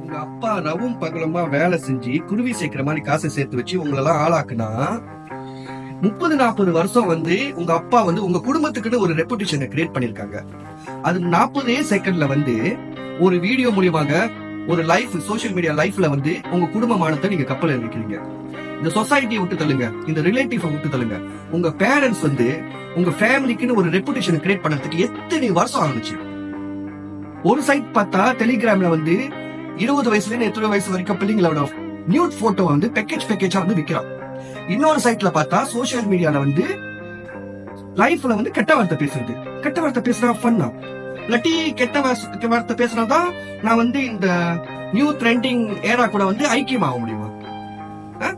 உங்க அப்பா ரவும் பகலமா வேலை செஞ்சு குருவி சேர்க்கிற மாதிரி காசை சேர்த்து வச்சு உங்களெல்லாம் ஆளாக்குனா 30-40 வருஷம் உங்க அப்பா உங்க குடும்பத்துக்குன்னு ஒரு ரெப்புடேஷனை கிரியேட் பண்ணிருக்காங்க. அது 40 செகண்ட்ல ஒரு வீடியோ மூலியமாக ஒரு லைஃப் சோசியல் மீடியா லைஃப்ல உங்க குடும்பமானத்தை நீங்க கப்பல் இருக்கிறீங்க. இந்த சொசைட்டியை விட்டு தள்ளுங்க, இந்த ரிலேட்டிவ் விட்டு தள்ளுங்க. உங்க பேரண்ட்ஸ் உங்க ஃபேமிலிக்குன்னு ஒரு ரெப்புடேஷன் கிரியேட் பண்றதுக்கு எத்தனை வருஷம் ஆரம்பிச்சு. ஒரு சைட் பார்த்தா டெலிகிராம்ல 20 வயசுல இருந்து 80 வயசு வரைக்கும் பிள்ளைங்களோட நியூட் போட்டோ பேக்கேஜா விக்கிறான். இன்னொரு சைட்ல பார்த்தா சோசியல் மீடியால லைஃப்ல கெட்ட வார்த்தை பேசுறது. கெட்ட வார்த்தை பேசுறா ஃபன்னா இல்லாட்டி கெட்ட வார்த்தை பேசுறாதான் நான் இந்த நியூ ட்ரெண்டிங் ஏரா கூட ஐக்கியம் ஆக முடியுமா?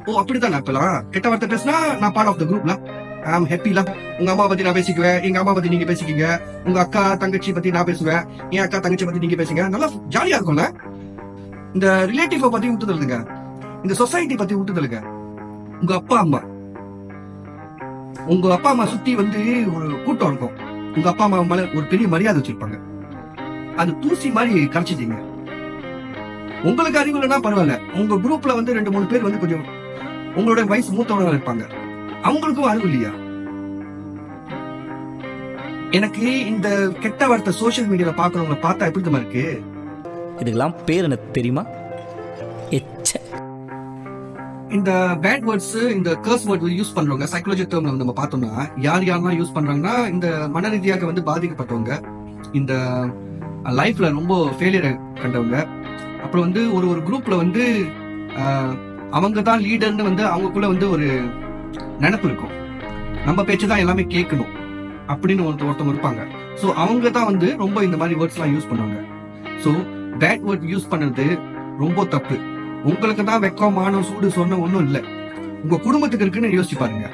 ஓ அப்படிதான் இப்பெல்லாம் கெட்ட வார்த்தை பேசினா நான் பார்ட் ஆஃப் த குரூப்ல ஐம் ஹாப்பில. உங்க அம்மா பத்தி நான் பேசிக்குவேன், எங்க அம்மா பத்தி நீங்க பேசிக்கீங்க, உங்க அக்கா தங்கச்சி பத்தி நான் பேசுவேன், என் அக்கா தங்கச்சி பத்தி நீங்க பேசுங்க, நல்லா ஜாலியா இருக்கும்ல. இந்த ரிலேட்டிவ் பத்தி விட்டுதலுங்க, இந்த சொசைட்டி பத்தி விட்டுதலுங்க. உங்க அப்பா அம்மா சுத்தி ஒரு கூட்டம் இருக்கும். உங்க அப்பா அம்மா மேல ஒரு பெரிய மரியாதை வச்சிருப்பாங்க. அது தூசி மாதிரி கரைச்சிட்டீங்க. உங்களுக்கு அறிவு இல்லைன்னா பரவாயில்ல, உங்க குரூப்ல 2-3 பேர் கொஞ்சம் உங்களோட வயசு மூத்தவங்க இருப்பாங்க, அவங்களுக்கும் அறிவு இல்லையா? எனக்கு இந்த கெட்ட வார்த்தை சோசியல் மீடியால பாக்குறவங்க பார்த்தா எப்படி தான் இருக்கு. இதுக்கெல்லாம் பேர் என்ன தெரியுமா? இந்த பேட் வேர்ட்ஸ், இந்த கர்ஸ் வேர்ட் யூஸ் பண்றவங்க சைக்காலஜி டேர்ம்ல நம்ம பார்த்தோம்னா யாரெல்லாம் யூஸ் பண்றாங்கன்னா இந்த மன ரீதியாக பாதிக்கப்பட்டவங்க, இந்த லைஃப்ல ரொம்ப ஃபெயிலியர் கண்டவங்க, அப்புறம் ஒரு குரூப்ல அவங்க தான் லீடர்னு அவங்களுக்குள்ள ஒரு நினைப்பு இருக்கும். நம்ம பேச்சுதான் எல்லாமே கேட்கணும் அப்படின்னு ஒருத்தவங்க இருப்பாங்க. சோ அவங்க தான் ரொம்ப இந்த மாதிரி வேர்ட்ஸ் எல்லாம் யூஸ் பண்ணுவாங்க. சோ பேட் வேர்ட் யூஸ் பண்ணது ரொம்ப தப்பு. உங்களுக்கு தான் வெக்கம் மானம் சூடு சொன்ன ஒண்ணும் இல்ல, உங்க குடும்பத்துக்கு இருக்குன்னு யோசிச்சு பாருங்க.